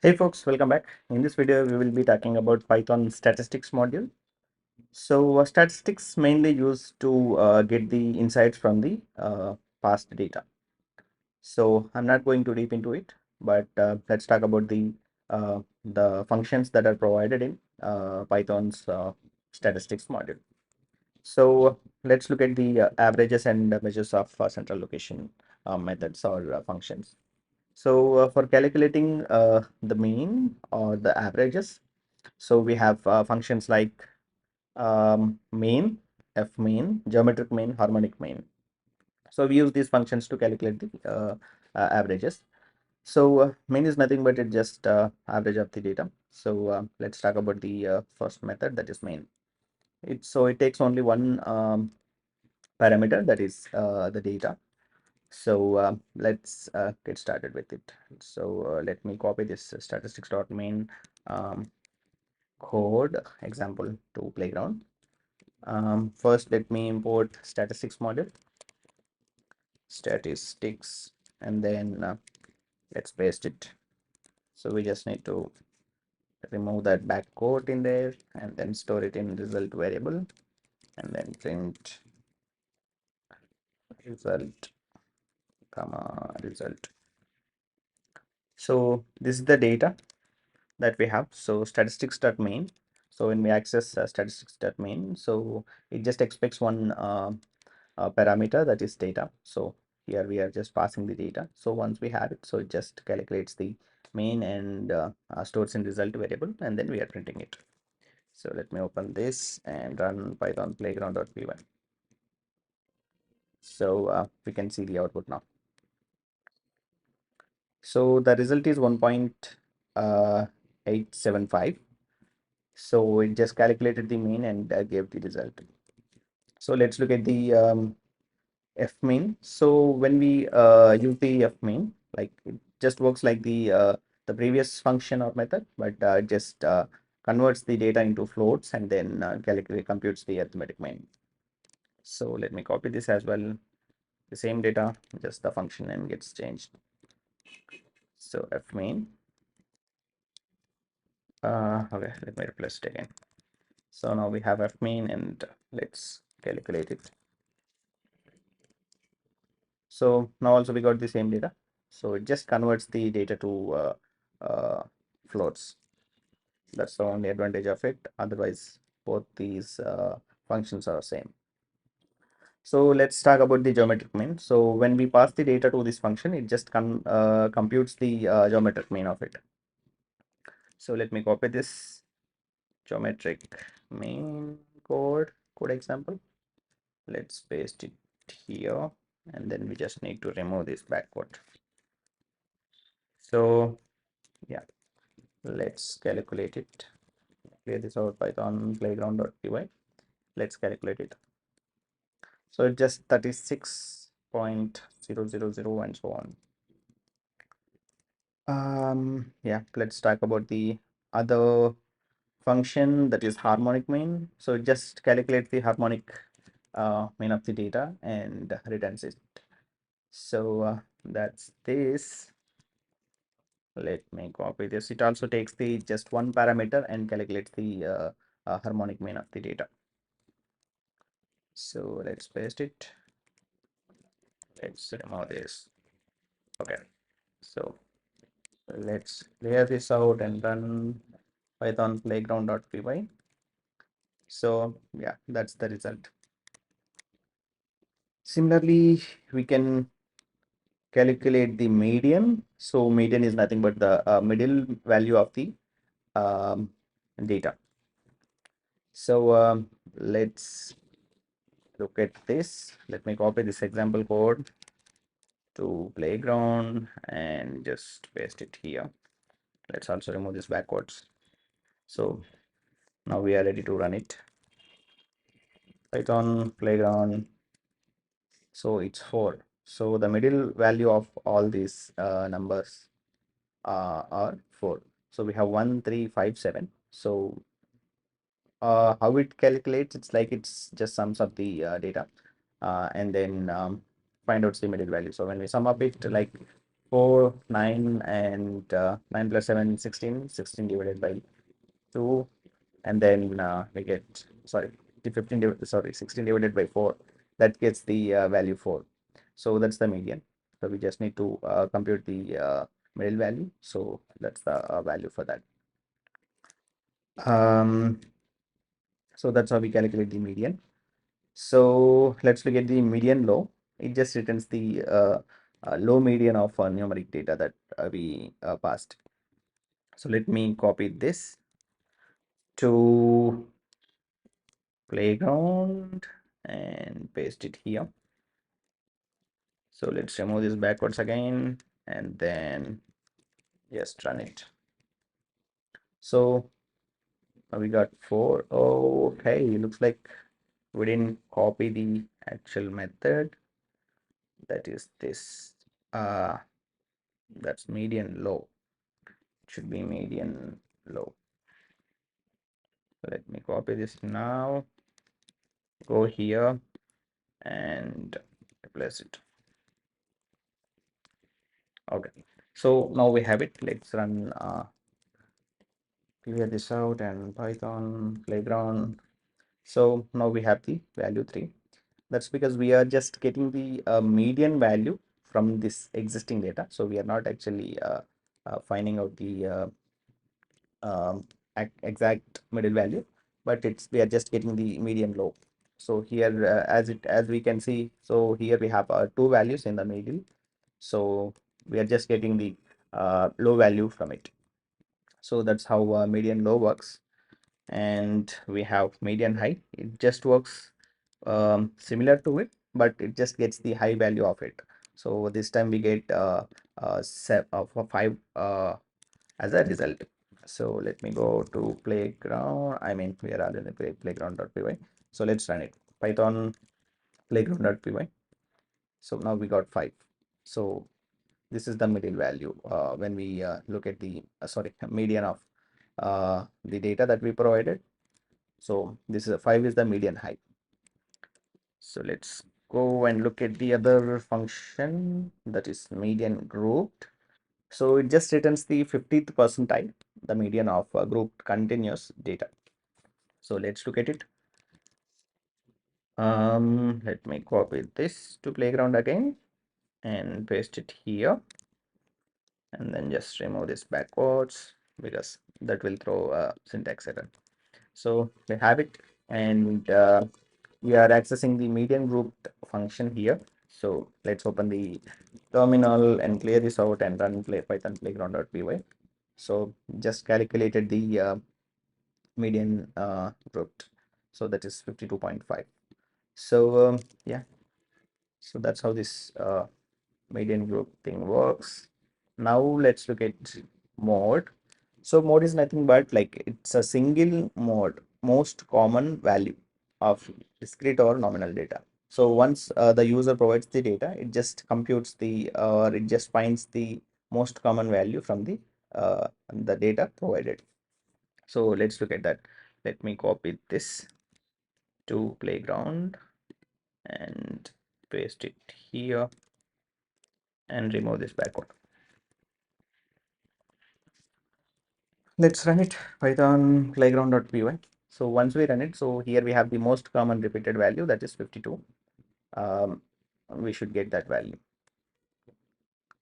Hey folks, welcome back. In this video, we will be talking about Python statistics module. So statistics mainly used to get the insights from the past data. So I'm not going too deep into it, but let's talk about the functions that are provided in Python's statistics module. So let's look at the averages and measures of central location methods or functions. So for calculating the mean or the averages, so we have functions like mean, f mean, geometric mean, harmonic mean. So we use these functions to calculate the averages. So mean is nothing but it just average of the data. So let's talk about the first method, that is mean. It takes only one parameter, that is the data. So let's get started with it. So let me copy this statistics.main code example to playground. First, let me import statistics module, statistics, and then let's paste it. So we just need to remove that back quote in there and then store it in result variable and then print result, comma, result. So this is the data that we have. So statistics.main. So when we access statistics.main, so it just expects one parameter, that is data. So here we are just passing the data. So once we have it, so it just calculates the main and stores in result variable, and then we are printing it. So let me open this and run python playground.py. So we can see the output now. So the result is 1.875. So it just calculated the mean and gave the result. So let's look at the f mean. So when we use the f mean, like it just works like the previous function or method, but just converts the data into floats and then computes the arithmetic mean. So let me copy this as well. The same data, just the function name gets changed. So f main. Okay, let me replace it again. So now we have f main and let's calculate it. So now also we got the same data. So it just converts the data to floats. That's the only advantage of it. Otherwise, both these functions are same. So let's talk about the geometric mean. So when we pass the data to this function, it just computes the geometric mean of it. So let me copy this geometric mean code example. Let's paste it here, and then we just need to remove this backward. So yeah, let's calculate it. Clear this out, python playground.py. Let's calculate it. So it's just 36.000 and so on. Yeah, let's talk about the other function, that is harmonic mean. So it just calculates the harmonic mean of the data and returns it. So that's this. Let me copy this. It also takes the just one parameter and calculates the harmonic mean of the data. So let's paste it. Let's remove this. Okay, so let's clear this out and run python playground.py. So yeah, that's the result. Similarly, we can calculate the median. So median is nothing but the middle value of the um, data. So let's look at this. Let me copy this example code to playground and just paste it here. Let's also remove this backwards. So now we are ready to run it. Python playground. So it's 4. So the middle value of all these numbers are 4. So we have 1, 3, 5, 7. So how it calculates, it's like it's just sums up the data and then find out the middle value. So when we sum up it, like 4, 9, and 9 plus 7, 16. 16 divided by 2, and then we get, sorry, the 15 sorry, 16 divided by 4, that gets the value 4. So that's the median. So we just need to compute the middle value. So that's the value for that. So that's how we calculate the median. So let's look at the median low. It just returns the low median of numeric data that we passed. So let me copy this to playground and paste it here. So let's remove this backwards again and then just run it. So we got 4. Okay, looks like we didn't copy the actual method. That is this. That's median low. It should be median low. So let me copy this now. Go here and replace it. Okay. So now we have it. Let's run clear this out and Python playground. So now we have the value 3. That's because we are just getting the median value from this existing data. So we are not actually finding out the um, exact middle value, but we are just getting the median low. So here as we can see, so here we have two values in the middle. So we are just getting the low value from it. So that's how median low works. And we have median high. It just works similar to it, but it just gets the high value of it. So this time we get 5 as a result. So let me go to playground. I mean, we are already playground.py. So let's run it. Python playground.py. So now we got 5. So this is the middle value when we look at the sorry, median of the data that we provided. So this is 5 is the median height. So let's go and look at the other function, that is median grouped. So it just returns the 50th percentile, the median of grouped continuous data. So let's look at it. Let me copy this to playground again and paste it here, and then just remove this backwards because that will throw a syntax error. So we have it, and we are accessing the median grouped function here. So let's open the terminal and clear this out and run python playground.py. So just calculated the median grouped. So that is 52.5. So yeah, so that's how this median group thing works. Now let's look at mode. So mode is nothing but like it's a single mode, most common value of discrete or nominal data. So once the user provides the data, it just computes the or it just finds the most common value from the data provided. So let's look at that. Let me copy this to playground and paste it here and remove this backward. Let's run it, python playground.py. So once we run it, so here we have the most common repeated value, that is 52. We should get that value.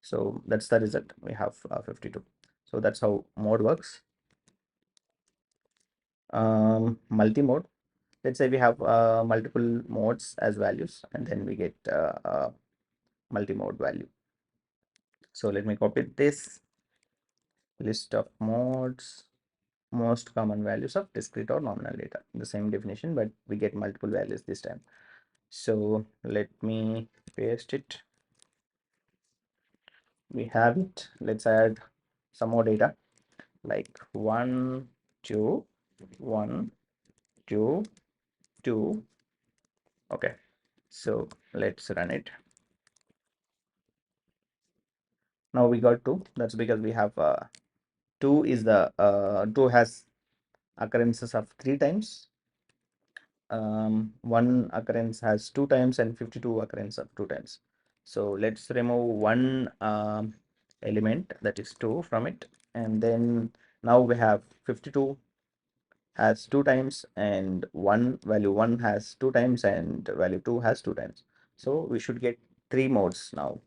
So that's the result. We have 52. So that's how mode works. Multi-mode. Let's say we have multiple modes as values, and then we get multi-mode value. So let me copy this list of modes, most common values of discrete or nominal data. The same definition, but we get multiple values this time. So let me paste it. We have it. Let's add some more data like 1 2 1 2 2. Okay, so let's run it. Now we got 2. That's because we have 2 is the 2 has occurrences of 3 times. One occurrence has 2 times and 52 occurrence of 2 times. So let's remove one element, that is 2 from it, and then now we have 52 has 2 times, and value 1 has 2 times, and value 2 has 2 times. So we should get 3 modes now.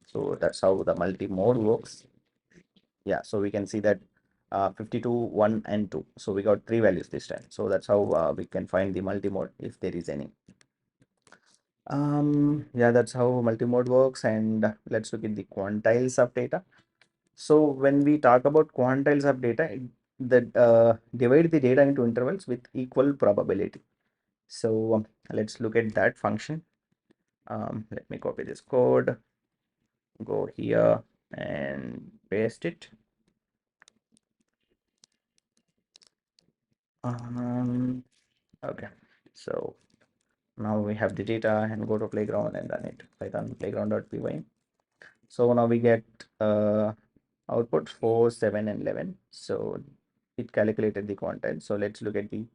So that's how the multi-mode works. Yeah, so we can see that 52, 1 and 2. So we got 3 values this time. So that's how we can find the multi-mode if there is any. Yeah, that's how multi-mode works. And let's look at the quantiles of data. So when we talk about quantiles of data, that divide the data into intervals with equal probability. So let's look at that function. Let me copy this code, go here and paste it. Okay, so now we have the data, and go to playground and run it, python playground.py. So now we get output 4, 7 and 11. So it calculated the quantile. So let's look at the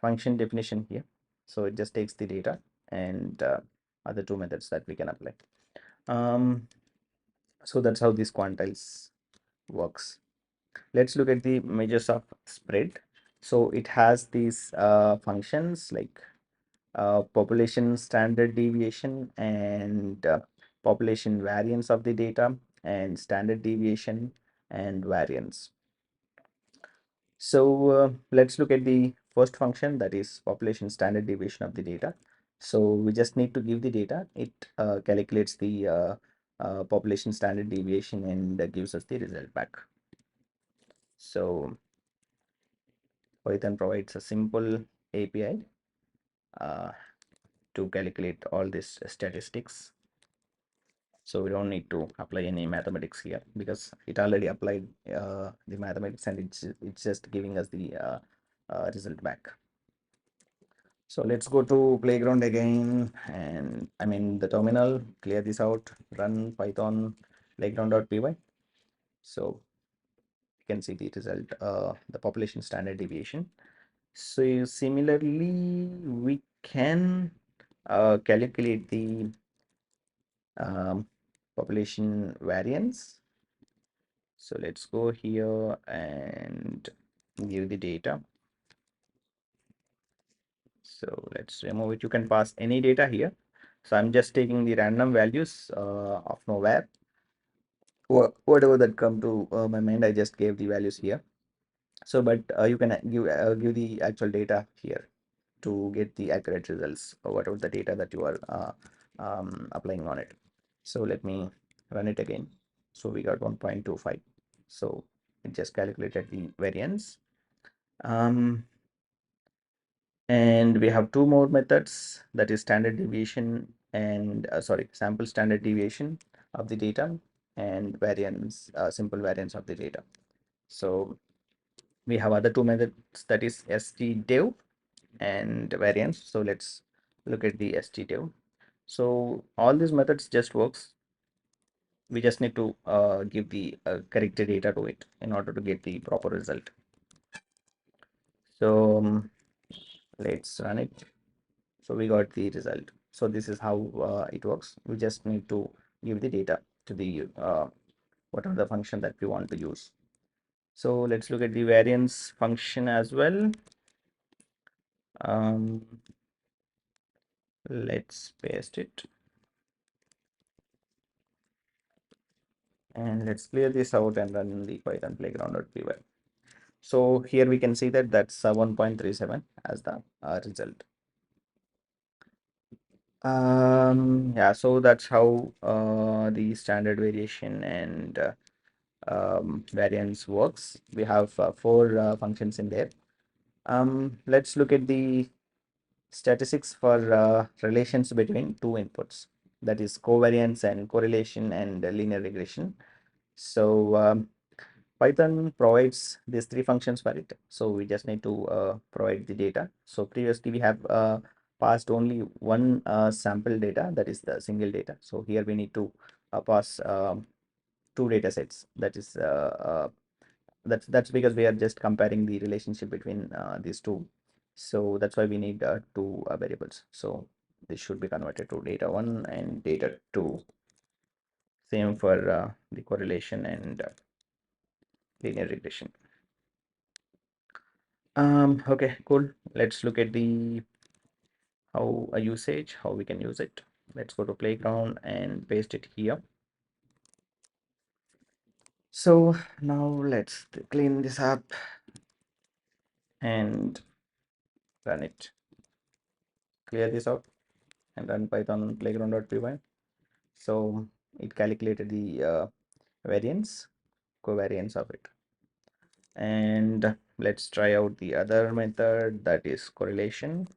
function definition here. So it just takes the data and other two methods that we can apply. So that's how these quantiles works. Let's look at the measures of spread. So it has these functions like population standard deviation and population variance of the data, and standard deviation and variance. So let's look at the first function, that is population standard deviation of the data. So we just need to give the data. It calculates the population standard deviation and gives us the result back. So Python provides a simple API to calculate all these statistics. So we don't need to apply any mathematics here because it already applied the mathematics, and it's just giving us the result back. So let's go to playground again, and I mean the terminal, clear this out, run python playground.py. So you can see the result, the population standard deviation. So similarly, we can calculate the population variance. So let's go here and give the data. So let's remove it. You can pass any data here. So I'm just taking the random values of nowhere. Whatever that come to my mind, I just gave the values here. So, but you can give the actual data here to get the accurate results, or whatever the data that you are applying on it. So let me run it again. So we got 1.25. So it just calculated the variance. And we have two more methods, that is standard deviation and sample standard deviation of the data, and variance, simple variance of the data. So we have other two methods, that is stdev and variance. So let's look at the stdev. So all these methods just works. We just need to give the correct data to it in order to get the proper result. So let's run it. So we got the result. So this is how it works. We just need to give the data to the whatever the function that we want to use. So let's look at the variance function as well. Let's paste it, and let's clear this out and run the python playground.py. So here we can see that that's 1.37 as the result. Yeah, so that's how the standard variation and variance works. We have four functions in there. Let's look at the statistics for relations between two inputs, that is covariance and correlation and linear regression. So Python provides these three functions for it. So we just need to provide the data. So previously we have passed only one sample data, that is the single data. So here we need to pass two data sets. That is that's because we are just comparing the relationship between these two. So that's why we need two variables. So this should be converted to data 1 and data 2. Same for the correlation and linear regression. Okay, cool. Let's look at the how we can use it. Let's go to playground and paste it here. So now let's clean this up and run it. Clear this out and run python playground.py. So it calculated the variance, covariance of it. And let's try out the other method, that is correlation.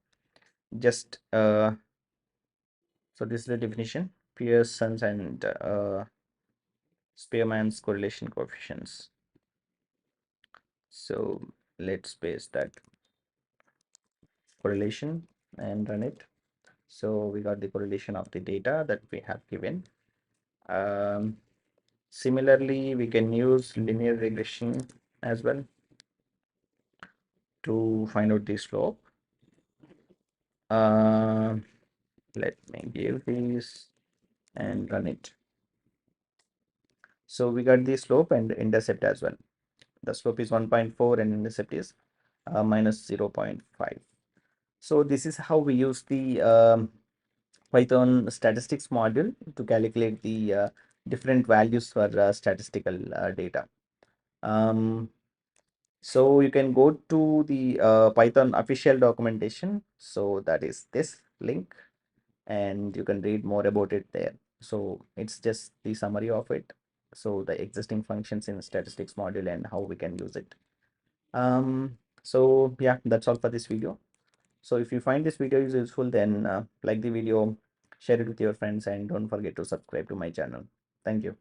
Just so this is the definition: Pearson's and Spearman's correlation coefficients. So let's paste that correlation and run it. So we got the correlation of the data that we have given. Similarly, we can use linear regression as well to find out the slope. Let me give this and run it. So we got the slope and intercept as well. The slope is 1.4 and intercept is minus 0.5. So this is how we use the Python statistics module to calculate the different values for statistical data. So you can go to the Python official documentation. So that is this link, and you can read more about it there. So it's just the summary of it. So the existing functions in statistics module and how we can use it. So yeah, that's all for this video. So if you find this video is useful, then like the video, share it with your friends, and don't forget to subscribe to my channel. Thank you.